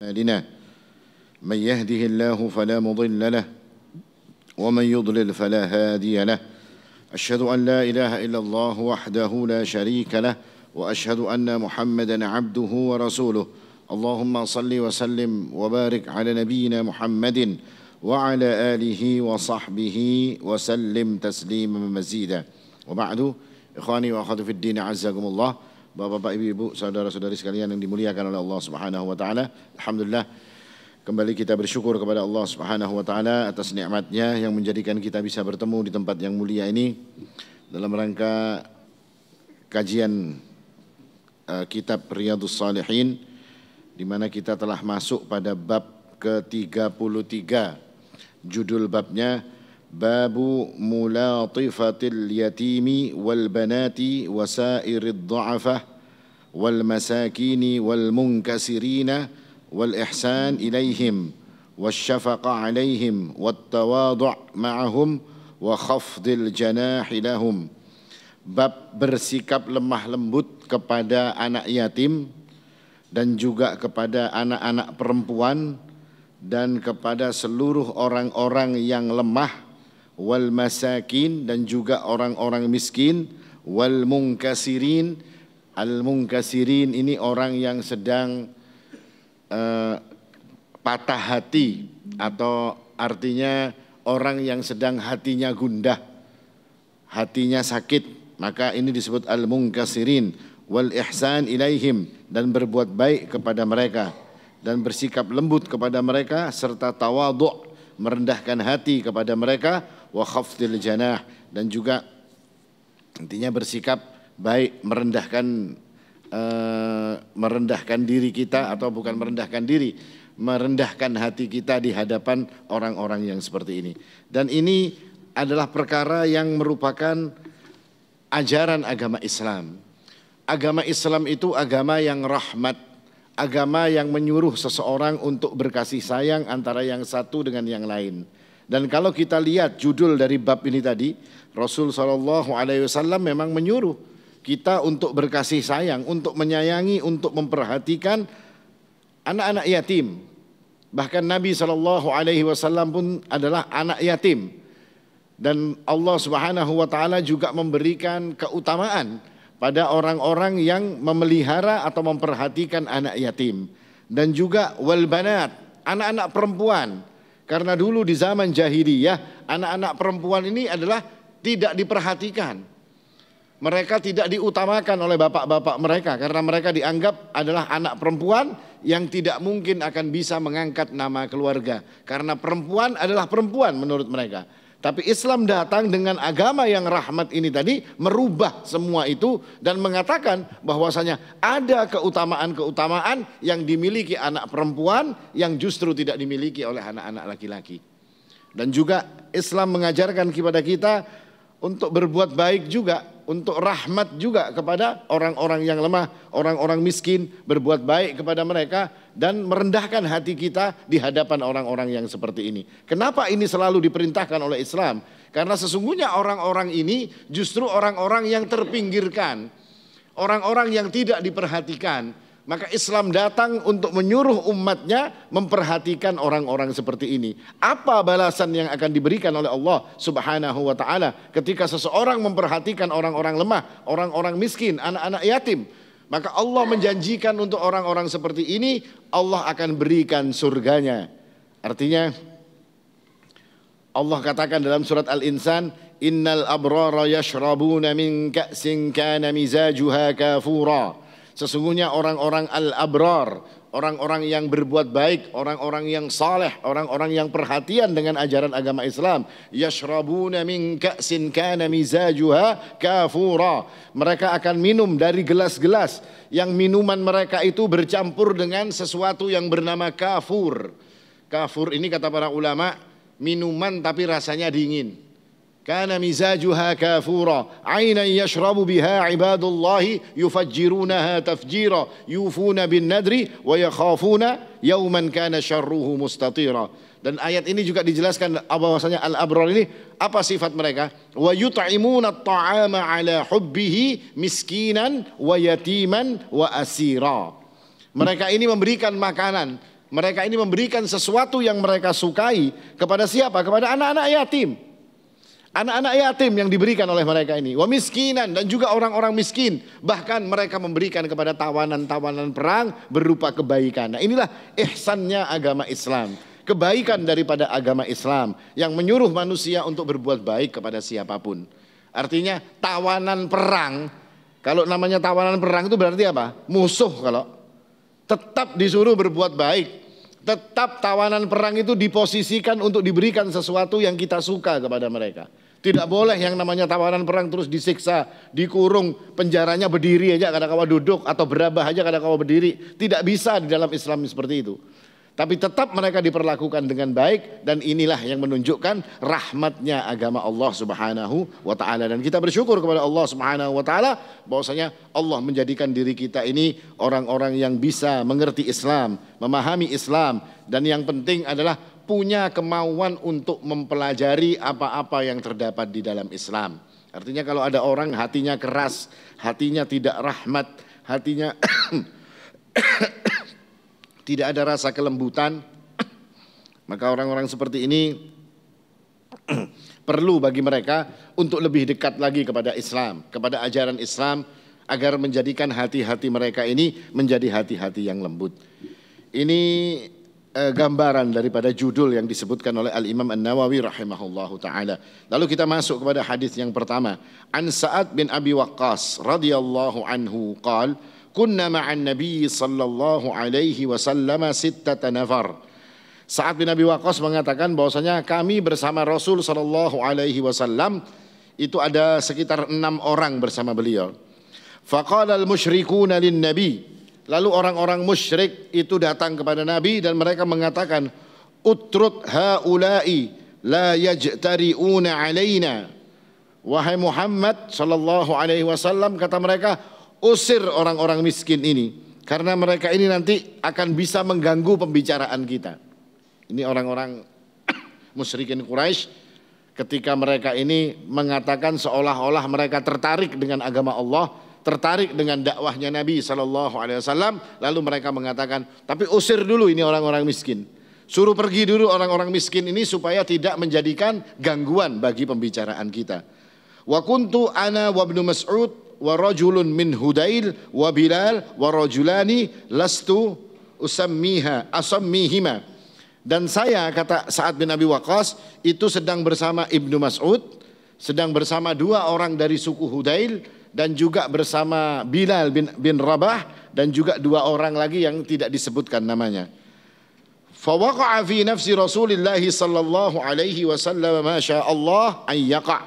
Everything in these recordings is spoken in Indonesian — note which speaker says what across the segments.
Speaker 1: أعمالنا من يهده الله فلا مضل له ومن يضلل فلا هادي له أشهد أن لا إله إلا الله وحده لا شريك له وأشهد أن محمدا عبده ورسوله اللهم صل وسلم وبارك على نبينا محمد وعلى آله وصحبه وسلم تسليما مزيدا وبعد إخواني وأخواتي في الدين عزكم الله. Bapak-bapak, ibu-ibu, saudara-saudari sekalian yang dimuliakan oleh Allah Subhanahu wa taala. Alhamdulillah, kembali kita bersyukur kepada Allah Subhanahu wa taala atas nikmatnya yang menjadikan kita bisa bertemu di tempat yang mulia ini dalam rangka kajian kitab Riyadhus Shalihin, di mana kita telah masuk pada bab ke-33. Judul babnya Babu mulatifatil yatimi wal banati wasairid du'afah wal masakini wal munkasirina wal ihsan ilaihim wasyafaqa alaihim wat tawadu' ma'ahum wa khafdil janahi lahum. Bab bersikap lemah lembut kepada anak yatim dan juga kepada anak-anak perempuan dan kepada seluruh orang-orang yang lemah, wal masakin, dan juga orang-orang miskin, wal munkasirin. Al munkasirin ini orang yang sedang patah hati, atau artinya orang yang sedang hatinya gundah, hatinya sakit, maka ini disebut al munkasirin. Wal ihsan ilaihim, dan berbuat baik kepada mereka dan bersikap lembut kepada mereka, serta tawadhu', merendahkan hati kepada mereka, wa khafdil janah, dan juga intinya bersikap baik, merendahkan diri kita, atau bukan merendahkan diri, merendahkan hati kita di hadapan orang-orang yang seperti ini. Dan ini adalah perkara yang merupakan ajaran agama Islam. Agama Islam itu agama yang rahmat, agama yang menyuruh seseorang untuk berkasih sayang antara yang satu dengan yang lain. Dan kalau kita lihat judul dari bab ini tadi, Rasul SAW memang menyuruh kita untuk berkasih sayang, untuk menyayangi, untuk memperhatikan anak-anak yatim. Bahkan Nabi SAW pun adalah anak yatim. Dan Allah Subhanahu wa taala juga memberikan keutamaan pada orang-orang yang memelihara atau memperhatikan anak yatim. Dan juga wal banat, anak-anak perempuan. Karena dulu di zaman jahiliyah anak-anak perempuan ini adalah tidak diperhatikan. Mereka tidak diutamakan oleh bapak-bapak mereka karena mereka dianggap adalah anak perempuan yang tidak mungkin akan bisa mengangkat nama keluarga. Karena perempuan adalah perempuan menurut mereka. Tapi Islam datang dengan agama yang rahmat ini tadi, merubah semua itu dan mengatakan bahwasanya ada keutamaan-keutamaan yang dimiliki anak perempuan yang justru tidak dimiliki oleh anak-anak laki-laki. Dan juga Islam mengajarkan kepada kita untuk berbuat baik juga, untuk rahmat juga kepada orang-orang yang lemah, orang-orang miskin, berbuat baik kepada mereka dan merendahkan hati kita di hadapan orang-orang yang seperti ini. Kenapa ini selalu diperintahkan oleh Islam? Karena sesungguhnya orang-orang ini justru orang-orang yang terpinggirkan, orang-orang yang tidak diperhatikan. Maka Islam datang untuk menyuruh umatnya memperhatikan orang-orang seperti ini. Apa balasan yang akan diberikan oleh Allah Subhanahu wa taala ketika seseorang memperhatikan orang-orang lemah, orang-orang miskin, anak-anak yatim? Maka Allah menjanjikan untuk orang-orang seperti ini Allah akan berikan surganya. Artinya Allah katakan dalam surat Al-Insan, innal abrara yashrabuna min ka'sin kana mizajuha kafura. Sesungguhnya orang-orang al-abrar, orang-orang yang berbuat baik, orang-orang yang saleh, orang-orang yang perhatian dengan ajaran agama Islam, yashrabuna min ka'sin kana mizajuha kafura. Mereka akan minum dari gelas-gelas yang minuman mereka itu bercampur dengan sesuatu yang bernama kafur. Kafur ini kata para ulama, minuman tapi rasanya dingin. Kana mizajuha kafura, ainan yashrabu biha ibadullahi yufajjirunaha tafjira, yufuna bin nadri wa yakhafuna yawman kana syarruhu mustatira. Dan ayat ini juga dijelaskan bahwasanya al-abrar ini apa sifat mereka? Wa yut'imuna at-ta'ama ala hubbihi miskinan wa yatiman wa asira. Mereka ini memberikan makanan, mereka ini memberikan sesuatu yang mereka sukai kepada siapa? Kepada anak-anak yatim. Anak-anak yatim yang diberikan oleh mereka ini. Wa miskinan, dan juga orang-orang miskin. Bahkan mereka memberikan kepada tawanan-tawanan perang berupa kebaikan. Nah, inilah ihsannya agama Islam. Kebaikan daripada agama Islam yang menyuruh manusia untuk berbuat baik kepada siapapun. Artinya tawanan perang, kalau namanya tawanan perang itu berarti apa? Musuh. Kalau tetap disuruh berbuat baik, tetap tawanan perang itu diposisikan untuk diberikan sesuatu yang kita suka kepada mereka. Tidak boleh yang namanya tawanan perang terus disiksa, dikurung, penjaranya berdiri aja kadang kala duduk, atau berabah aja kadang kala berdiri. Tidak bisa di dalam Islam seperti itu. Tapi tetap mereka diperlakukan dengan baik, dan inilah yang menunjukkan rahmatnya agama Allah Subhanahu wa taala. Dan kita bersyukur kepada Allah Subhanahu wa taala bahwasanya Allah menjadikan diri kita ini orang-orang yang bisa mengerti Islam, memahami Islam, dan yang penting adalah punya kemauan untuk mempelajari apa-apa yang terdapat di dalam Islam. Artinya kalau ada orang hatinya keras, hatinya tidak rahmat, hatinya tidak ada rasa kelembutan, maka orang-orang seperti ini perlu bagi mereka untuk lebih dekat lagi kepada Islam, kepada ajaran Islam, agar menjadikan hati-hati mereka ini menjadi hati-hati yang lembut. Ini gambaran daripada judul yang disebutkan oleh Al-Imam An-Nawawi rahimahullahu ta'ala. Lalu kita masuk kepada hadis yang pertama. An Sa'ad bin Abi Waqqas radhiyallahu anhu qala kunna ma'an Nabi sallallahu alaihi wasallam sittata nafar. Sa'ad bin Abi Waqqas mengatakan bahwasanya kami bersama Rasul sallallahu alaihi wasallam itu ada sekitar 6 orang bersama beliau. Faqala al-musyrikuna lin-nabi. Lalu orang-orang musyrik itu datang kepada Nabi dan mereka mengatakan, utrut haula'i la yajtari'una alaina. Wahai Muhammad sallallahu alaihi wasallam, kata mereka, usir orang-orang miskin ini, karena mereka ini nanti akan bisa mengganggu pembicaraan kita. Ini orang-orang musyrikin Quraisy ketika mereka ini mengatakan seolah-olah mereka tertarik dengan agama Allah, tertarik dengan dakwahnya Nabi SAW, lalu mereka mengatakan, tapi usir dulu ini orang-orang miskin, suruh pergi dulu orang-orang miskin ini supaya tidak menjadikan gangguan bagi pembicaraan kita. Wa kuntu ana wa ibnu Mas'ud wa rajulun min Hudail wa Bilal wa rajulani lastu asammihima. Dan saya, kata Sa'ad bin Abi Waqqas, itu sedang bersama Ibnu Mas'ud, sedang bersama 2 orang dari suku Hudail, dan juga bersama Bilal bin Rabah, dan juga 2 orang lagi yang tidak disebutkan namanya. Fa waqa'a fi nafsi Rasulillah sallallahu alaihi wasallam ma syaa Allah an yaqa'.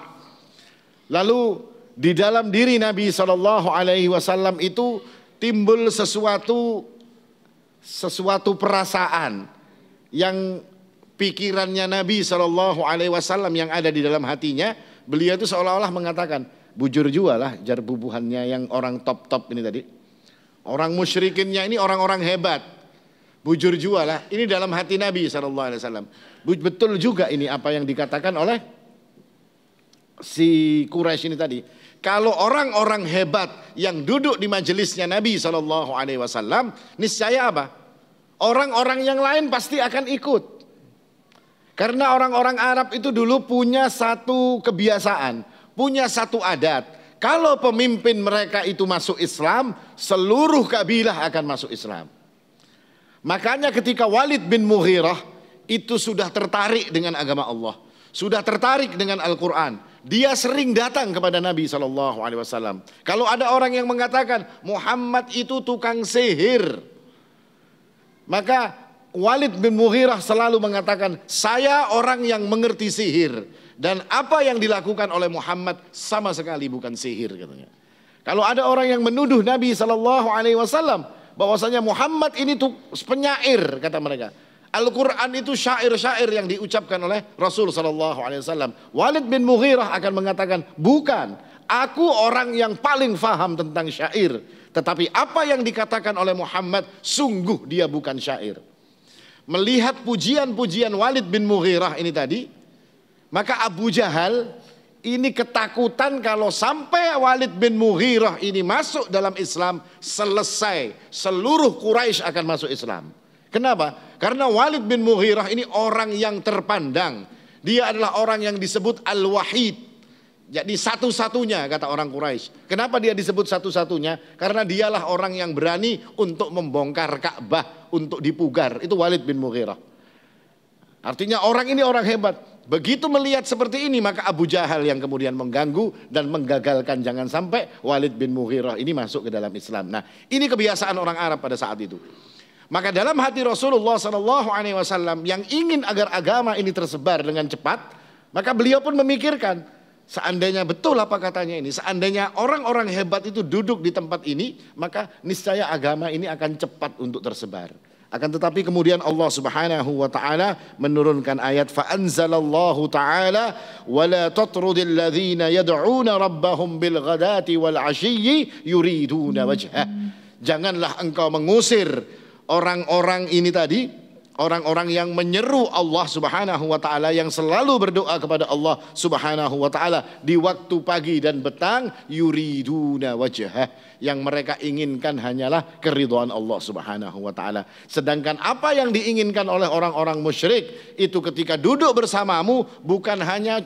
Speaker 1: Lalu di dalam diri Nabi sallallahu alaihi wasallam itu timbul sesuatu perasaan yang pikirannya Nabi sallallahu alaihi wasallam yang ada di dalam hatinya. Beliau itu seolah-olah mengatakan, bujur jua lah jar bubuhannya yang orang top-top ini tadi. Orang musyrikinnya ini orang-orang hebat. Bujur jua lah. Ini dalam hati Nabi SAW. Betul juga ini apa yang dikatakan oleh si Quraisy ini tadi. Kalau orang-orang hebat yang duduk di majelisnya Nabi SAW, niscaya apa? Orang-orang yang lain pasti akan ikut. Karena orang-orang Arab itu dulu punya satu kebiasaan, punya satu adat. Kalau pemimpin mereka itu masuk Islam, seluruh kabilah akan masuk Islam. Makanya ketika Walid bin Mughirah itu sudah tertarik dengan agama Allah, sudah tertarik dengan Al-Quran, dia sering datang kepada Nabi SAW. Kalau ada orang yang mengatakan Muhammad itu tukang sihir, maka Walid bin Mughirah selalu mengatakan, saya orang yang mengerti sihir, dan apa yang dilakukan oleh Muhammad sama sekali bukan sihir, katanya. Kalau ada orang yang menuduh Nabi SAW bahwasanya Muhammad ini tuh penyair, kata mereka, Al-Quran itu syair-syair yang diucapkan oleh Rasul SAW, Walid bin Mughirah akan mengatakan, bukan, aku orang yang paling faham tentang syair, tetapi apa yang dikatakan oleh Muhammad sungguh dia bukan syair. Melihat pujian-pujian Walid bin Mughirah ini tadi, maka Abu Jahal ini ketakutan kalau sampai Walid bin Mughirah ini masuk dalam Islam, selesai, seluruh Quraisy akan masuk Islam. Kenapa? Karena Walid bin Mughirah ini orang yang terpandang. Dia adalah orang yang disebut Al-Wahid. Jadi satu-satunya kata orang Quraisy. Kenapa dia disebut satu-satunya? Karena dialah orang yang berani untuk membongkar Ka'bah, untuk dipugar. Itu Walid bin Mughirah. Artinya orang ini orang hebat. Begitu melihat seperti ini, maka Abu Jahal yang kemudian mengganggu dan menggagalkan jangan sampai Walid bin Mughirah ini masuk ke dalam Islam. Nah, ini kebiasaan orang Arab pada saat itu. Maka dalam hati Rasulullah SAW yang ingin agar agama ini tersebar dengan cepat, maka beliau pun memikirkan, seandainya betul apa katanya ini, seandainya orang-orang hebat itu duduk di tempat ini, maka niscaya agama ini akan cepat untuk tersebar. Akan tetapi kemudian Allah Subhanahu wa taala menurunkan ayat fa anzalallahu taala wala tatrudil ladzina yad'una rabbahum bil ghadati wal 'ashiyyi yuriduna wajhah. Janganlah engkau mengusir orang-orang ini tadi, orang-orang yang menyeru Allah Subhanahu wa taala, yang selalu berdoa kepada Allah Subhanahu wa taala di waktu pagi dan petang, yuriduna wajhah, yang mereka inginkan hanyalah keridhaan Allah Subhanahu wa taala. Sedangkan apa yang diinginkan oleh orang-orang musyrik itu ketika duduk bersamamu bukan hanya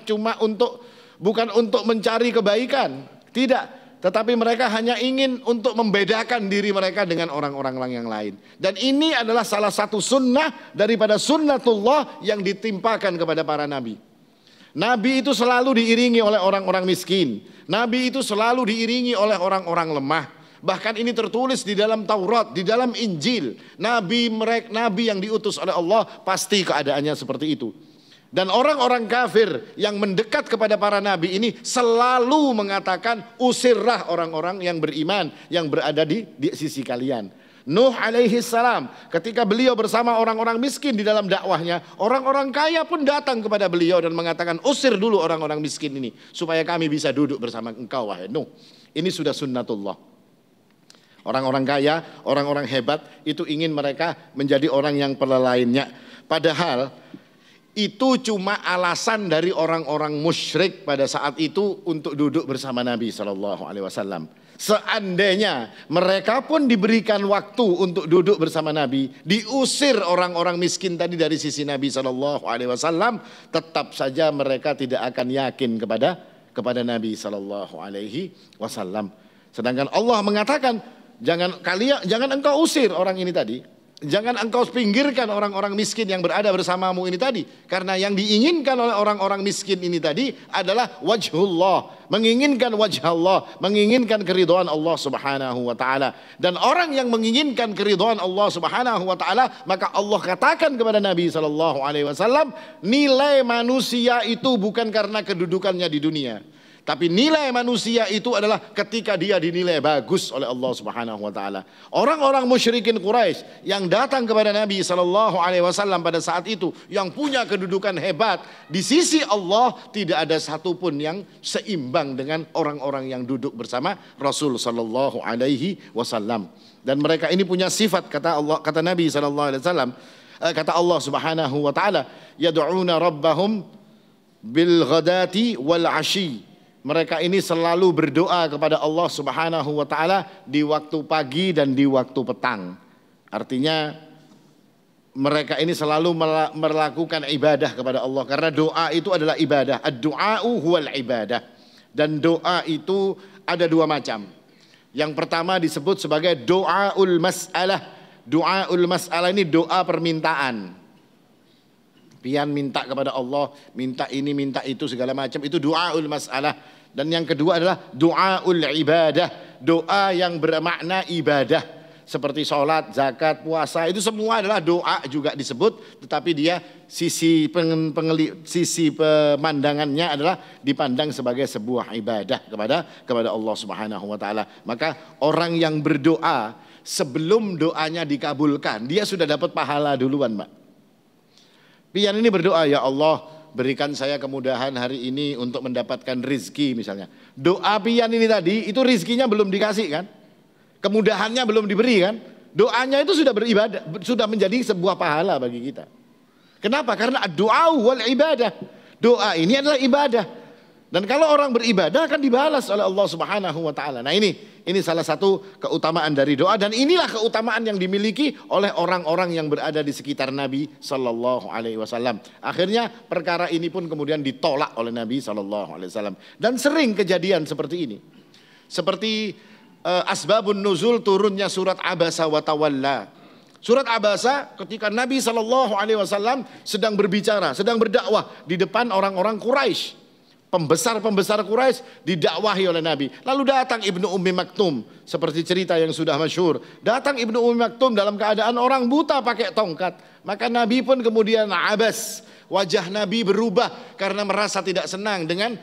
Speaker 1: bukan untuk mencari kebaikan, tidak. Tetapi mereka hanya ingin untuk membedakan diri mereka dengan orang-orang yang lain. Dan ini adalah salah satu sunnah daripada sunnatullah yang ditimpakan kepada para nabi. Nabi itu selalu diiringi oleh orang-orang miskin. Nabi itu selalu diiringi oleh orang-orang lemah. Bahkan ini tertulis di dalam Taurat, di dalam Injil. Nabi yang diutus oleh Allah pasti keadaannya seperti itu. Dan orang-orang kafir yang mendekat kepada para nabi ini selalu mengatakan, usirlah orang-orang yang beriman yang berada di sisi kalian. Nuh alaihi salam ketika beliau bersama orang-orang miskin di dalam dakwahnya, orang-orang kaya pun datang kepada beliau dan mengatakan, usir dulu orang-orang miskin ini supaya kami bisa duduk bersama engkau wahai Nuh. Ini sudah sunnatullah. Orang-orang kaya, orang-orang hebat itu ingin mereka menjadi orang yang pelelainnya. Padahal itu cuma alasan dari orang-orang musyrik pada saat itu untuk duduk bersama Nabi SAW. Seandainya mereka pun diberikan waktu untuk duduk bersama Nabi, diusir orang-orang miskin tadi dari sisi Nabi SAW, tetap saja mereka tidak akan yakin kepada Nabi SAW. Sedangkan Allah mengatakan, jangan engkau usir orang ini tadi. Jangan engkau pinggirkan orang-orang miskin yang berada bersamamu ini tadi. Karena yang diinginkan oleh orang-orang miskin ini tadi adalah wajhullah. Menginginkan wajh Allah, menginginkan keridhaan Allah Subhanahu wa taala. Dan orang yang menginginkan keridhaan Allah Subhanahu wa taala, maka Allah katakan kepada Nabi SAW, nilai manusia itu bukan karena kedudukannya di dunia. Tapi nilai manusia itu adalah ketika dia dinilai bagus oleh Allah Subhanahu wa taala. Orang-orang musyrikin Quraisy yang datang kepada Nabi SAW pada saat itu, yang punya kedudukan hebat di sisi Allah, tidak ada satupun yang seimbang dengan orang-orang yang duduk bersama Rasul sallallahu alaihi wasallam. Dan mereka ini punya sifat, kata Nabi SAW, kata Allah Subhanahu wa taala, yad'una rabbahum bil ghadati wal 'ashyi. Mereka ini selalu berdoa kepada Allah Subhanahu wa taala di waktu pagi dan di waktu petang. Artinya mereka ini selalu melakukan ibadah kepada Allah, karena doa itu adalah ibadah. Ad-du'a'u huwal ibadah. Dan doa itu ada dua macam. Yang pertama disebut sebagai doaul mas'alah. Doaul mas'alah ini doa permintaan. Pian minta kepada Allah, minta ini, minta itu, segala macam. Itu doaul masalah. Dan yang kedua adalah doaul ibadah. Doa yang bermakna ibadah. Seperti sholat, zakat, puasa. Itu semua adalah doa juga disebut. Tetapi dia sisi pemandangannya adalah dipandang sebagai sebuah ibadah kepada Allah Subhanahu wa taala. Maka orang yang berdoa sebelum doanya dikabulkan, dia sudah dapat pahala duluan, Mbak. Pian ini berdoa, ya Allah berikan saya kemudahan hari ini untuk mendapatkan rizki misalnya. Doa pian ini tadi itu rizkinya belum dikasih kan, kemudahannya belum diberi kan. Doanya itu sudah beribadah, sudah menjadi sebuah pahala bagi kita. Kenapa? Karena doa wal ibadah. Doa ini adalah ibadah. Dan kalau orang beribadah akan dibalas oleh Allah Subhanahu wa taala. Nah, ini salah satu keutamaan dari doa, dan inilah keutamaan yang dimiliki oleh orang-orang yang berada di sekitar Nabi sallallahu alaihi wasallam. Akhirnya perkara ini pun kemudian ditolak oleh Nabi sallallahu alaihi wasallam. Dan sering kejadian seperti ini. Seperti asbabun nuzul turunnya surat Abasa wa Tawalla. Surat Abasa ketika Nabi sallallahu alaihi wasallam sedang berbicara, sedang berdakwah di depan orang-orang Quraisy. Pembesar-pembesar Quraisy didakwahi oleh Nabi. Lalu datang Ibnu Ummi Maktum, seperti cerita yang sudah masyhur. Datang Ibnu Ummi Maktum dalam keadaan orang buta pakai tongkat. Maka Nabi pun kemudian abas. Wajah Nabi berubah karena merasa tidak senang dengan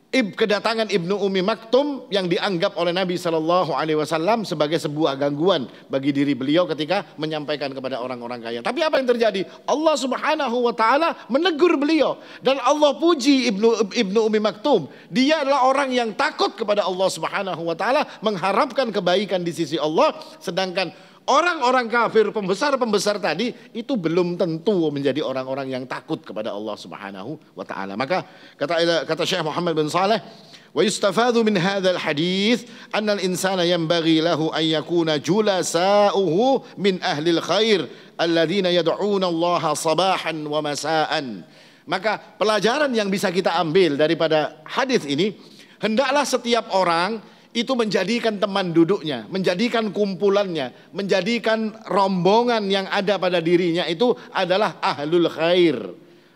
Speaker 1: kedatangan Ibnu Ummi Maktum yang dianggap oleh Nabi sallallahu alaihi wasallam sebagai sebuah gangguan bagi diri beliau ketika menyampaikan kepada orang-orang kaya. Tapi apa yang terjadi? Allah Subhanahu wa taala menegur beliau, dan Allah puji Ibnu Ummi Maktum. Dia adalah orang yang takut kepada Allah Subhanahu wa taala, mengharapkan kebaikan di sisi Allah, sedangkan orang-orang kafir, pembesar-pembesar tadi itu belum tentu menjadi orang-orang yang takut kepada Allah Subhanahu wa taala. Maka kata Syekh Muhammad bin Saleh, wa yustafadhu min hadzal hadits anna al-insana yanbaghi lahu an yakuna julasa'uhu min ahli al-khair alladziina yad'uuna Allah sabahan wa masaan. Maka pelajaran yang bisa kita ambil daripada hadis ini, hendaklah setiap orang itu menjadikan teman duduknya, menjadikan kumpulannya, menjadikan rombongan yang ada pada dirinya itu adalah ahlul khair,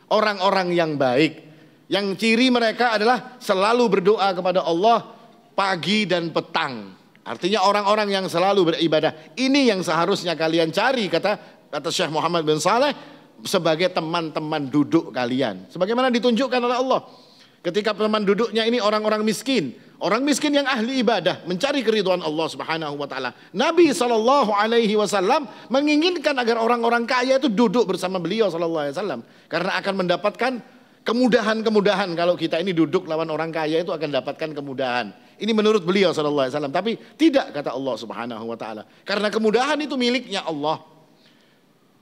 Speaker 1: orang-orang yang baik, yang ciri mereka adalah selalu berdoa kepada Allah pagi dan petang. Artinya orang-orang yang selalu beribadah. Ini yang seharusnya kalian cari, kata Syekh Muhammad bin Saleh, sebagai teman-teman duduk kalian, sebagaimana ditunjukkan oleh Allah. Ketika teman duduknya ini orang-orang miskin, orang miskin yang ahli ibadah, mencari keridhaan Allah Subhanahu wa taala. Nabi sallallahu alaihi wasallam menginginkan agar orang-orang kaya itu duduk bersama beliau sallallahu alaihi wasallam, karena akan mendapatkan kemudahan-kemudahan. Kalau kita ini duduk lawan orang kaya itu akan dapatkan kemudahan. Ini menurut beliau sallallahu alaihi wasallam, tapi tidak, kata Allah Subhanahu wa taala. Karena kemudahan itu miliknya Allah.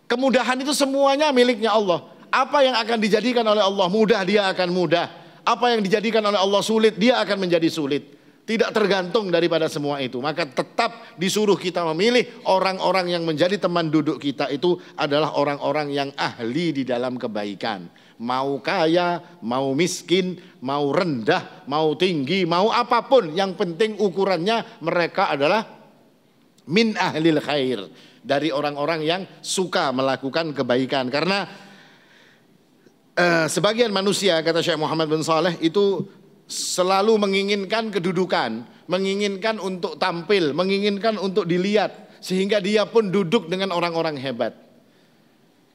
Speaker 1: Kemudahan itu semuanya miliknya Allah. Apa yang akan dijadikan oleh Allah mudah, dia akan mudah. Apa yang dijadikan oleh Allah sulit, dia akan menjadi sulit. Tidak tergantung daripada semua itu. Maka tetap disuruh kita memilih orang-orang yang menjadi teman duduk kita itu adalah orang-orang yang ahli di dalam kebaikan. Mau kaya, mau miskin, mau rendah, mau tinggi, mau apapun, yang penting ukurannya mereka adalah min ahlil khair, dari orang-orang yang suka melakukan kebaikan. Karena sebagian manusia, kata Syekh Muhammad bin Saleh, itu selalu menginginkan kedudukan, menginginkan untuk tampil, menginginkan untuk dilihat, sehingga dia pun duduk dengan orang-orang hebat.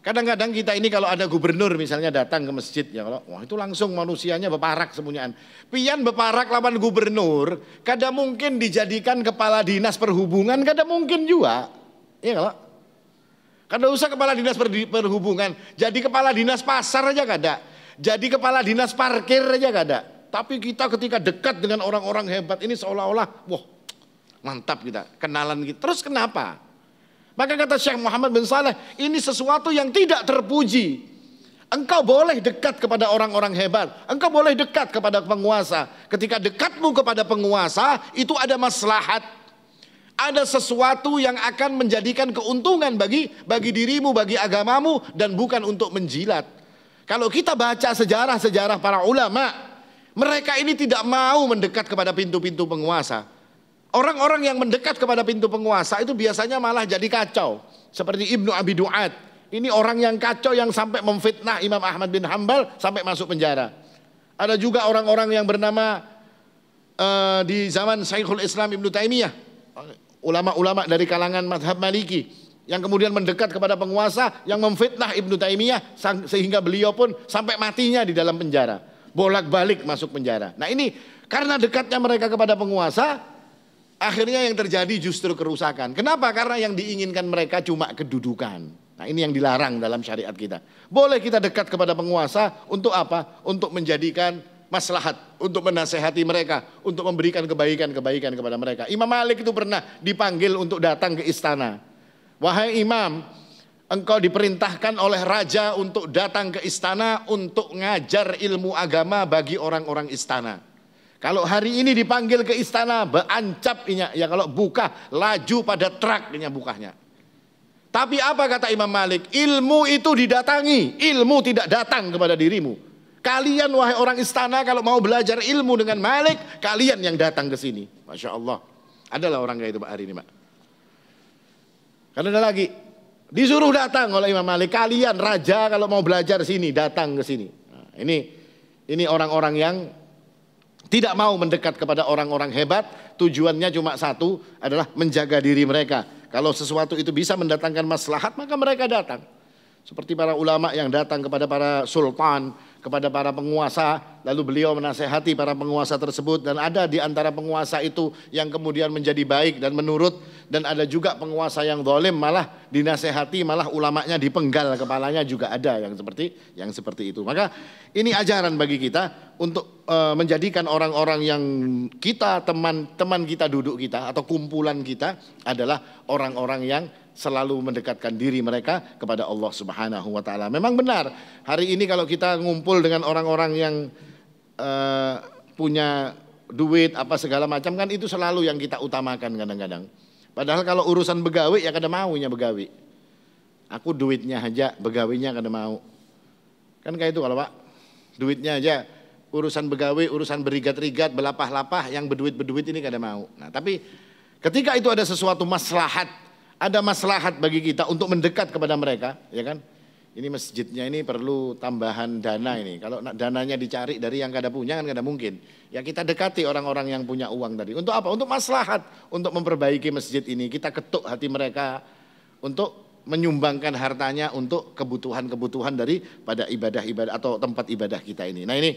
Speaker 1: Kadang-kadang kita ini kalau ada gubernur misalnya datang ke masjid, ya kalau wah itu langsung manusianya beparak semuanya. Pian beparak lawan gubernur, kada mungkin dijadikan kepala dinas perhubungan, kada mungkin juga, ya kalau. Kada usah kepala dinas perhubungan, jadi kepala dinas pasar aja kada, jadi kepala dinas parkir aja kada. Tapi kita ketika dekat dengan orang-orang hebat ini seolah-olah, wah mantap kita, kenalan kita. Terus kenapa? Maka kata Syekh Muhammad bin Saleh, ini sesuatu yang tidak terpuji. Engkau boleh dekat kepada orang-orang hebat, engkau boleh dekat kepada penguasa. Ketika dekatmu kepada penguasa, itu ada maslahat. Ada sesuatu yang akan menjadikan keuntungan bagi dirimu, bagi agamamu, dan bukan untuk menjilat. Kalau kita baca sejarah-sejarah para ulama, mereka ini tidak mau mendekat kepada pintu-pintu penguasa. Orang-orang yang mendekat kepada pintu penguasa itu biasanya malah jadi kacau. Seperti Ibnu Abi Du'ad. Ini orang yang kacau yang sampai memfitnah Imam Ahmad bin Hanbal sampai masuk penjara. Ada juga orang-orang yang bernama di zaman Syekhul Islam Ibnu Taimiyah, ulama-ulama dari kalangan mazhab Maliki, yang kemudian mendekat kepada penguasa, yang memfitnah Ibnu Taimiyah sehingga beliau pun sampai matinya di dalam penjara, bolak-balik masuk penjara. Nah ini karena dekatnya mereka kepada penguasa, akhirnya yang terjadi justru kerusakan. Kenapa? Karena yang diinginkan mereka cuma kedudukan. Nah ini yang dilarang dalam syariat kita. Boleh kita dekat kepada penguasa untuk apa? Untuk menjadikan maslahat, untuk menasehati mereka, untuk memberikan kebaikan-kebaikan kepada mereka. Imam Malik itu pernah dipanggil untuk datang ke istana. Wahai Imam, engkau diperintahkan oleh raja untuk datang ke istana untuk ngajar ilmu agama bagi orang-orang istana. Kalau hari ini dipanggil ke istana, beancap inya, ya kalau buka, laju pada truk inya bukanya. Tapi apa kata Imam Malik? Ilmu itu didatangi, ilmu tidak datang kepada dirimu. Kalian wahai orang istana kalau mau belajar ilmu dengan Malik, kalian yang datang ke sini. Masya Allah. Adalah orang kayak itu Pak hari ini Pak. Karena ada lagi, disuruh datang oleh Imam Malik, kalian raja kalau mau belajar sini, datang ke sini. Nah, ini orang-orang yang tidak mau mendekat kepada orang-orang hebat, tujuannya cuma satu, adalah menjaga diri mereka. Kalau sesuatu itu bisa mendatangkan maslahat, maka mereka datang. Seperti para ulama yang datang kepada para sultan, kepada para penguasa, lalu beliau menasehati para penguasa tersebut, dan ada di antara penguasa itu yang kemudian menjadi baik dan menurut, dan ada juga penguasa yang zalim malah dinasehati, malah ulamanya dipenggal kepalanya, juga ada yang seperti itu. Maka ini ajaran bagi kita untuk menjadikan orang-orang yang kita, teman-teman kita duduk kita atau kumpulan kita adalah orang-orang yang selalu mendekatkan diri mereka kepada Allah Subhanahu wa taala. Memang benar, hari ini kalau kita ngumpul dengan orang-orang yang punya duit apa segala macam, kan itu selalu yang kita utamakan kadang-kadang. Padahal kalau urusan begawi ya kada maunya begawi. Aku duitnya aja, begawinya kada mau. Kan kayak itu kalau Pak, duitnya aja, urusan begawi, urusan berigat-rigat, belapah-lapah, yang berduit-berduit ini kada mau. Nah, tapi ketika itu ada sesuatu maslahat, ada maslahat bagi kita untuk mendekat kepada mereka, ya kan? Ini masjidnya ini perlu tambahan dana ini. Kalau dananya dicari dari yang kada punya kan kada mungkin. Ya kita dekati orang-orang yang punya uang tadi. Untuk apa? Untuk maslahat, untuk memperbaiki masjid ini. Kita ketuk hati mereka untuk menyumbangkan hartanya untuk kebutuhan-kebutuhan daripada ibadah-ibadah atau tempat ibadah kita ini. Nah ini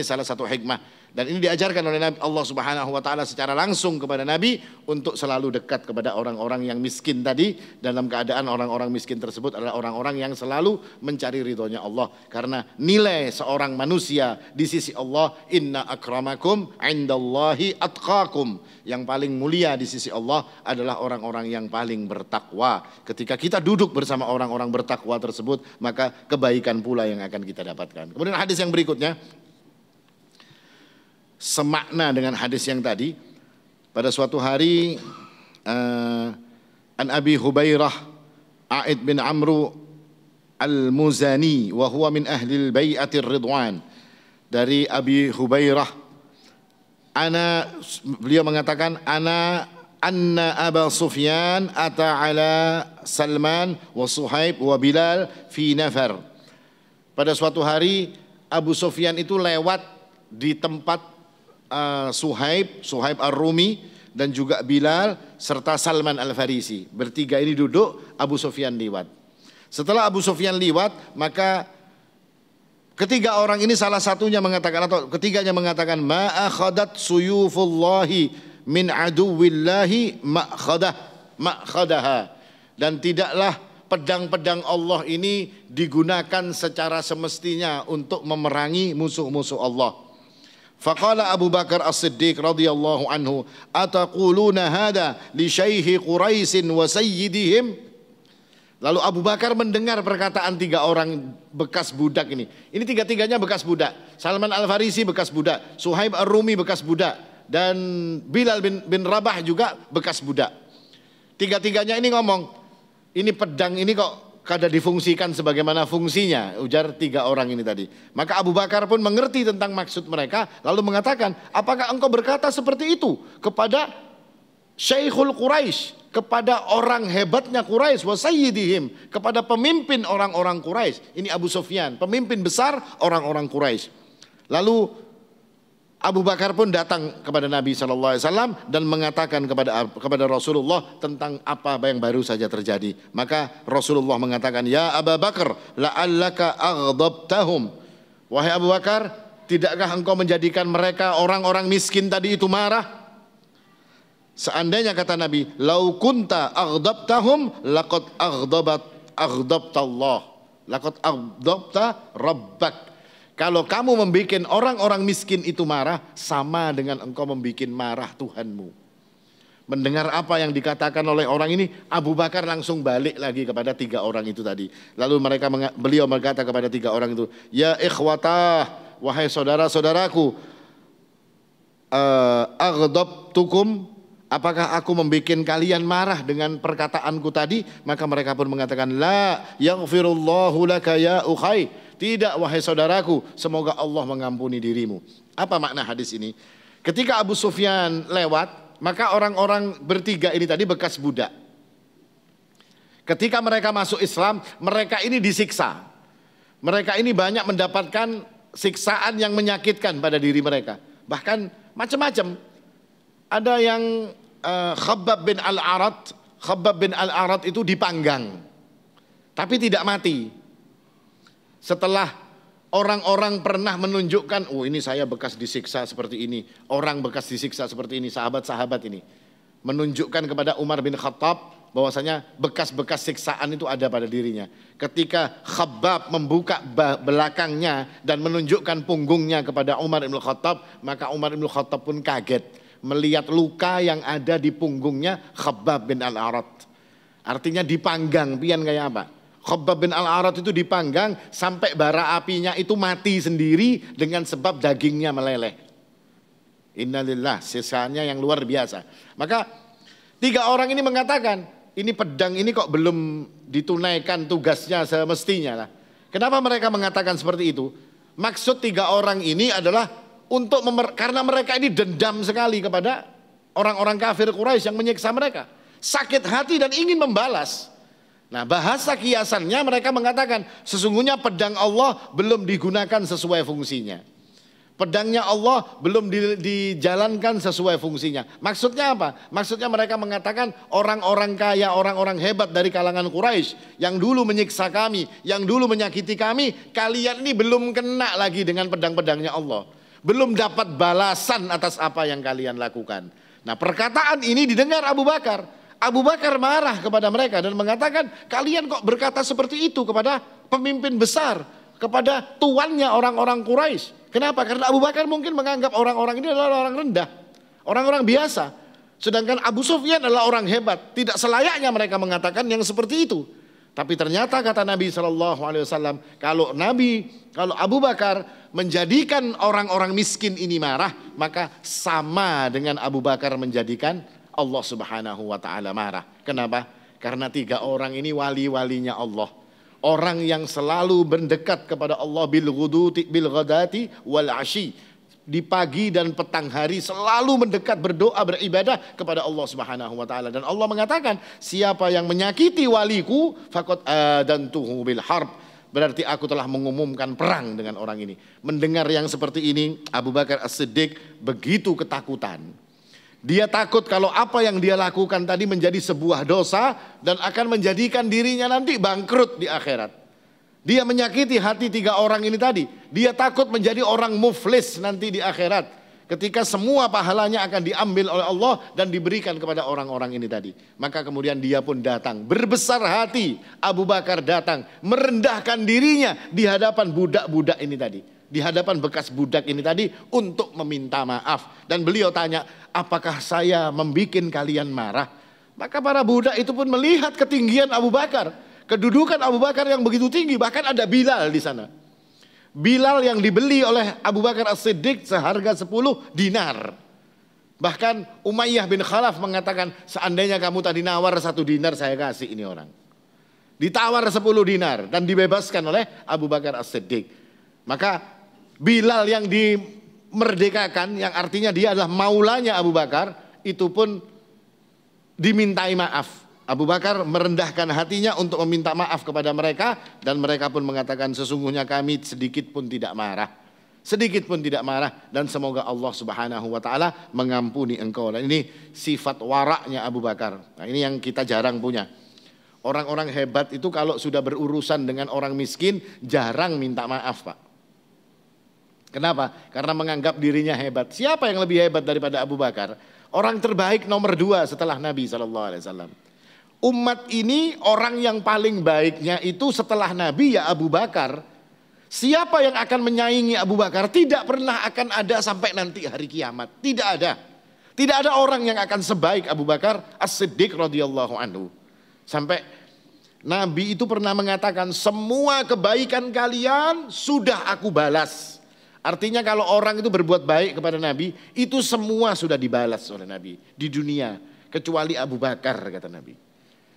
Speaker 1: salah satu hikmah. Dan ini diajarkan oleh Nabi Allah Subhanahu wa taala secara langsung kepada Nabi untuk selalu dekat kepada orang-orang yang miskin tadi, dalam keadaan orang-orang miskin tersebut adalah orang-orang yang selalu mencari ridhonya Allah. Karena nilai seorang manusia di sisi Allah, inna akramakum indallahi atqakum. Yang paling mulia di sisi Allah adalah orang-orang yang paling bertakwa. Ketika kita duduk bersama orang-orang bertakwa tersebut, maka kebaikan pula yang akan kita dapatkan. Kemudian hadis yang berikutnya semakna dengan hadis yang tadi. Pada suatu hari an Abi Hubairah A'id bin Amru al-Muzani wa huwa min ahli al-bai'atir ridwan, dari Abi Hubairah, beliau mengatakan anna Aba Sufyan ata ala Salman wa Suhaib wa Bilal fi nafar. Pada suatu hari Abu Sufyan itu lewat di tempat Suhaib Ar-Rumi dan juga Bilal serta Salman Al-Farisi. Bertiga ini duduk, Abu Sufyan lewat. Setelah Abu Sufyan lewat, maka ketiga orang ini salah satunya mengatakan atau ketiganya mengatakan ma akhadat suyufullahi min aduwillahi ma'khadaha, dan tidaklah pedang-pedang Allah ini digunakan secara semestinya untuk memerangi musuh-musuh Allah. Faqala Abu Bakar As-Siddiq radhiyallahu anhu, ataquluna hada li syaihi Quraisy wa sayyidihim. Lalu Abu Bakar mendengar perkataan tiga orang bekas budak ini. Ini tiga-tiganya bekas budak. Salman Al-Farisi bekas budak, Suhaib Ar-Rumi bekas budak, dan Bilal bin Rabah juga bekas budak. Tiga-tiganya ini ngomong, ini pedang ini kok kada difungsikan sebagaimana fungsinya, ujar tiga orang ini tadi. Maka Abu Bakar pun mengerti tentang maksud mereka, lalu mengatakan, apakah engkau berkata seperti itu kepada Syekhul Quraisy, kepada orang hebatnya Quraisy, wa sayyidihim, kepada pemimpin orang-orang Quraisy. Ini Abu Sufyan, pemimpin besar orang-orang Quraisy. Lalu Abu Bakar pun datang kepada Nabi SAW dan mengatakan kepada Rasulullah tentang apa yang baru saja terjadi. Maka Rasulullah mengatakan, ya Abu Bakar, la'allaka aghdabtahum. Wahai Abu Bakar, tidakkah engkau menjadikan mereka orang-orang miskin tadi itu marah? Seandainya kata Nabi, lau kunta aghdabtahum laqad aghdabtallah, laqad aghdabta rabbak. Kalau kamu membuat orang-orang miskin itu marah, sama dengan engkau membuat marah Tuhanmu. Mendengar apa yang dikatakan oleh orang ini, Abu Bakar langsung balik lagi kepada 3 orang itu tadi. Lalu beliau berkata kepada 3 orang itu, ya ikhwatah, wahai saudara-saudaraku, aghdabtukum, apakah aku membuat kalian marah dengan perkataanku tadi? Maka mereka pun mengatakan, la yaghfirullahu laka ya ukhay. Tidak wahai saudaraku, semoga Allah mengampuni dirimu. Apa makna hadis ini? Ketika Abu Sufyan lewat, maka orang-orang bertiga ini tadi bekas budak. Ketika mereka masuk Islam, mereka ini disiksa. Mereka ini banyak mendapatkan siksaan yang menyakitkan pada diri mereka. Bahkan macam-macam. Ada yang Khabbab bin Al-Arat itu dipanggang, tapi tidak mati. Setelah orang-orang pernah menunjukkan, oh ini saya bekas disiksa seperti ini, orang bekas disiksa seperti ini, sahabat-sahabat ini menunjukkan kepada Umar bin Khattab bahwasanya bekas-bekas siksaan itu ada pada dirinya. Ketika Khabbab membuka belakangnya dan menunjukkan punggungnya kepada Umar bin Khattab, maka Umar bin Khattab pun kaget melihat luka yang ada di punggungnya Khabbab bin Al-Arat. Artinya dipanggang, pian kayak apa? Khabbab bin Al-Arat itu dipanggang sampai bara apinya itu mati sendiri dengan sebab dagingnya meleleh. Innalillah, sisanya yang luar biasa. Maka 3 orang ini mengatakan, ini pedang ini kok belum ditunaikan tugasnya semestinya lah. Kenapa mereka mengatakan seperti itu? Maksud 3 orang ini adalah untuk karena mereka ini dendam sekali kepada orang-orang kafir Quraisy yang menyiksa mereka. Sakit hati dan ingin membalas. Nah, bahasa kiasannya mereka mengatakan sesungguhnya pedang Allah belum digunakan sesuai fungsinya. Pedangnya Allah belum dijalankan sesuai fungsinya. Maksudnya apa? Maksudnya mereka mengatakan orang-orang kaya, orang-orang hebat dari kalangan Quraisy yang dulu menyiksa kami, yang dulu menyakiti kami, kalian ini belum kena lagi dengan pedang-pedangnya Allah. Belum dapat balasan atas apa yang kalian lakukan. Nah, perkataan ini didengar Abu Bakar. Abu Bakar marah kepada mereka dan mengatakan, kalian kok berkata seperti itu kepada pemimpin besar, kepada tuannya orang-orang Quraisy. Kenapa? Karena Abu Bakar mungkin menganggap orang-orang ini adalah orang rendah, orang-orang biasa. Sedangkan Abu Sufyan adalah orang hebat. Tidak selayaknya mereka mengatakan yang seperti itu. Tapi ternyata kata Nabi SAW, kalau Abu Bakar menjadikan orang-orang miskin ini marah, maka sama dengan Abu Bakar menjadikan Allah Subhanahu wa ta'ala marah. Kenapa? Karena 3 orang ini wali-walinya Allah. Orang yang selalu mendekat kepada Allah bil ghadati wal ashi. Di pagi dan petang hari selalu mendekat berdoa beribadah kepada Allah Subhanahu wa ta'ala. Dan Allah mengatakan, siapa yang menyakiti waliku faqad adantuhu bil harb. Berarti aku telah mengumumkan perang dengan orang ini. Mendengar yang seperti ini, Abu Bakar As-Siddiq begitu ketakutan. Dia takut kalau apa yang dia lakukan tadi menjadi sebuah dosa dan akan menjadikan dirinya nanti bangkrut di akhirat. Dia menyakiti hati 3 orang ini tadi. Dia takut menjadi orang muflis nanti di akhirat. Ketika semua pahalanya akan diambil oleh Allah dan diberikan kepada orang-orang ini tadi. Maka kemudian dia pun datang. Berbesar hati Abu Bakar datang. Merendahkan dirinya di hadapan budak-budak ini tadi. Di hadapan bekas budak ini tadi untuk meminta maaf. Dan beliau tanya, apakah saya membuat kalian marah? Maka para budak itu pun melihat ketinggian Abu Bakar. Kedudukan Abu Bakar yang begitu tinggi. Bahkan ada Bilal di sana. Bilal yang dibeli oleh Abu Bakar As-Siddiq seharga 10 dinar. Bahkan Umayyah bin Khalaf mengatakan, seandainya kamu tadi nawar 1 dinar saya kasih ini orang. Ditawar 10 dinar dan dibebaskan oleh Abu Bakar As-Siddiq. Maka Bilal yang dimerdekakan, yang artinya dia adalah maulanya Abu Bakar, itu pun dimintai maaf. Abu Bakar merendahkan hatinya untuk meminta maaf kepada mereka, dan mereka pun mengatakan sesungguhnya kami sedikit pun tidak marah. Sedikit pun tidak marah, dan semoga Allah Subhanahu wa ta'ala mengampuni engkau. Dan ini sifat waraknya Abu Bakar. Nah, ini yang kita jarang punya. Orang-orang hebat itu kalau sudah berurusan dengan orang miskin jarang minta maaf, Pak. Kenapa? Karena menganggap dirinya hebat. Siapa yang lebih hebat daripada Abu Bakar? Orang terbaik nomor 2 setelah Nabi SAW. Umat ini orang yang paling baiknya itu setelah Nabi ya Abu Bakar. Siapa yang akan menyaingi Abu Bakar? Tidak pernah akan ada sampai nanti hari kiamat. Tidak ada. Tidak ada orang yang akan sebaik Abu Bakar As-Siddiq radhiyallahu anhu. Sampai Nabi itu pernah mengatakan, semua kebaikan kalian sudah aku balas. Artinya kalau orang itu berbuat baik kepada Nabi, itu semua sudah dibalas oleh Nabi di dunia. Kecuali Abu Bakar, kata Nabi.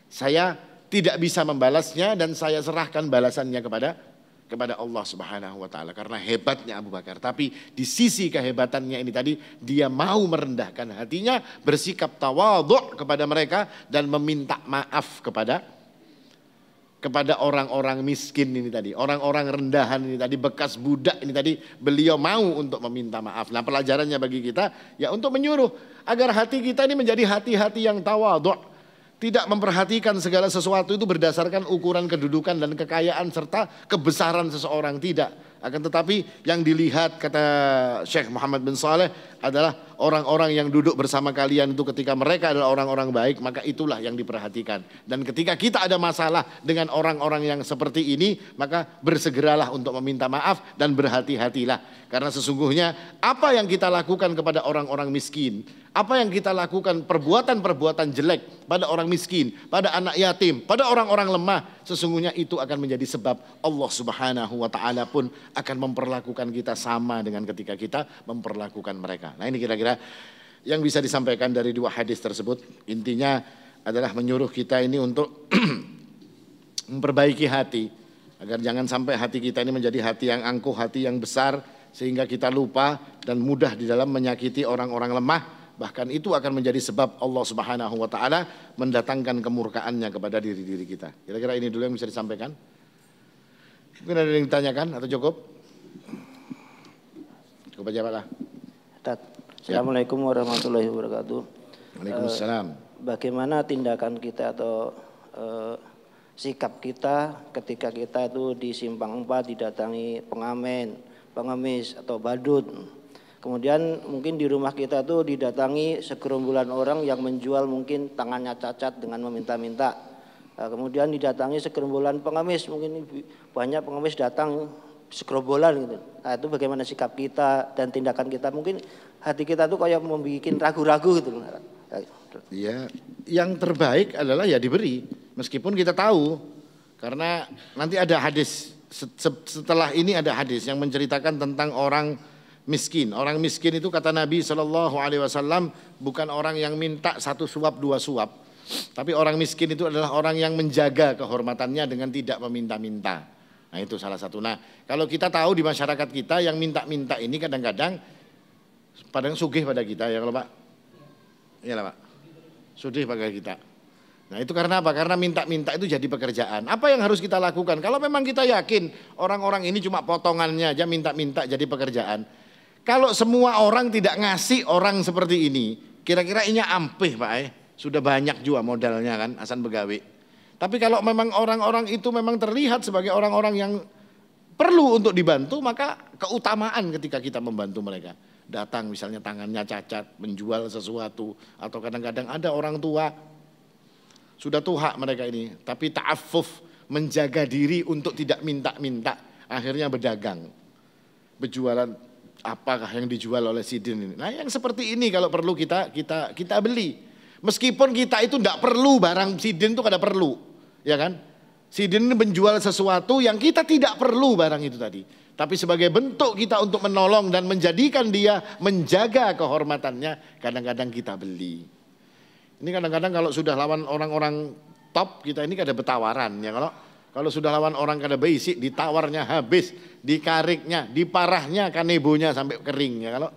Speaker 1: Saya tidak bisa membalasnya dan saya serahkan balasannya kepada Allah Subhanahu wa taala, karena hebatnya Abu Bakar. Tapi di sisi kehebatannya ini tadi, dia mau merendahkan hatinya, bersikap tawadhu kepada mereka dan meminta maaf kepada orang-orang miskin ini tadi, orang-orang rendahan ini tadi, bekas budak ini tadi, beliau mau untuk meminta maaf. Nah, pelajarannya bagi kita ya untuk menyuruh agar hati kita ini menjadi hati-hati yang tawadhu. Tidak memperhatikan segala sesuatu itu berdasarkan ukuran kedudukan dan kekayaan serta kebesaran seseorang, tidak. Akan tetapi yang dilihat, kata Syekh Muhammad bin Saleh, adalah orang-orang yang duduk bersama kalian itu ketika mereka adalah orang-orang baik, maka itulah yang diperhatikan. Dan ketika kita ada masalah dengan orang-orang yang seperti ini, maka bersegeralah untuk meminta maaf dan berhati-hatilah. Karena sesungguhnya apa yang kita lakukan kepada orang-orang miskin, apa yang kita lakukan perbuatan-perbuatan jelek pada orang miskin, pada anak yatim, pada orang-orang lemah, sesungguhnya itu akan menjadi sebab Allah Subhanahu wa taala pun akan memperlakukan kita sama dengan ketika kita memperlakukan mereka. Nah, ini kira-kira yang bisa disampaikan dari dua hadis tersebut. Intinya adalah menyuruh kita ini untuk memperbaiki hati, agar jangan sampai hati kita ini menjadi hati yang angkuh, hati yang besar, sehingga kita lupa dan mudah di dalam menyakiti orang-orang lemah. Bahkan itu akan menjadi sebab Allah Subhanahu wa taala mendatangkan kemurkaannya kepada diri-diri kita. Kira-kira ini dulu yang bisa disampaikan. Mungkin ada yang ditanyakan atau cukup? Cukup aja Pak lah.
Speaker 2: Assalamualaikum warahmatullahi wabarakatuh.
Speaker 1: Waalaikumsalam.
Speaker 2: Bagaimana tindakan kita atau sikap kita ketika kita itu di Simpang 4 didatangi pengamen, pengemis atau badut. Kemudian mungkin di rumah kita tuh didatangi segerombolan orang yang menjual mungkin tangannya cacat dengan meminta-minta. Kemudian didatangi segerombolan pengemis, mungkin banyak pengemis datang segerombolan gitu. Nah, itu bagaimana sikap kita dan tindakan kita? Mungkin hati kita tuh kayak membuat ragu-ragu gitu.
Speaker 1: Ya, yang terbaik adalah ya diberi, meskipun kita tahu, karena nanti ada hadis setelah ini, ada hadis yang menceritakan tentang orang miskin. Orang miskin itu kata Nabi SAW bukan orang yang minta satu suap dua suap, tapi orang miskin itu adalah orang yang menjaga kehormatannya dengan tidak meminta-minta. Nah, itu salah satu. Nah, kalau kita tahu di masyarakat kita yang minta-minta ini kadang-kadang sugih pada kita, ya kalau Pak, iya lah Pak, sugih pada kita. Nah, itu karena apa? Karena minta-minta itu jadi pekerjaan. Apa yang harus kita lakukan? Kalau memang kita yakin orang-orang ini cuma potongannya aja minta-minta jadi pekerjaan. Kalau semua orang tidak ngasih orang seperti ini, kira-kira ini ampih Pak. Sudah banyak juga modalnya kan, asan begawe. Tapi kalau memang orang-orang itu memang terlihat sebagai orang-orang yang perlu untuk dibantu, maka keutamaan ketika kita membantu mereka. Datang misalnya tangannya cacat, menjual sesuatu, atau kadang-kadang ada orang tua, sudah tua mereka ini, tapi ta'affuf, menjaga diri untuk tidak minta-minta, akhirnya berdagang, berjualan apakah yang dijual oleh sidin ini. Nah, yang seperti ini kalau perlu kita beli. Meskipun kita itu tidak perlu barang sidin itu kada perlu, ya kan? Sidin ini menjual sesuatu yang kita tidak perlu barang itu tadi. Tapi sebagai bentuk kita untuk menolong dan menjadikan dia menjaga kehormatannya, kadang-kadang kita beli. Ini kadang-kadang kalau sudah lawan orang-orang top kita ini kada bertawaran, ya kalau sudah lawan orang kada basic, ditawarnya habis, dikariknya, diparahnya kanebonya sampai kering, ya kalau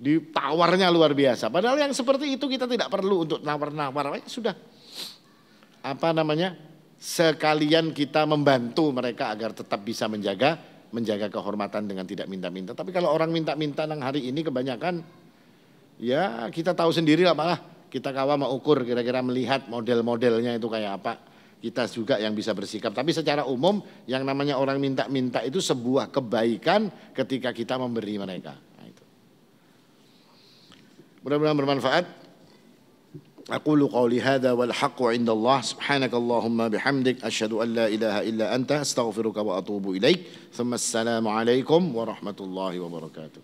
Speaker 1: ditawarnya luar biasa. Padahal yang seperti itu kita tidak perlu untuk nawar-nawar, sudah sekalian kita membantu mereka agar tetap bisa menjaga kehormatan dengan tidak minta-minta. Tapi kalau orang minta-minta nang hari ini kebanyakan, ya kita tahu sendiri lah malah. Kita kawa mau ukur kira-kira melihat model-modelnya itu kayak apa. Kita juga yang bisa bersikap. Tapi secara umum yang namanya orang minta-minta itu sebuah kebaikan ketika kita memberi mereka. Nah, itu. Mudah-mudahan bermanfaat. Aqulu qawli hadza wal haqqu 'indallah subhanakallahumma bihamdik asyhadu an la ilaha illa anta astaghfiruka wa atubu ilaik. Tsumma assalamu alaikum warahmatullahi wabarakatuh.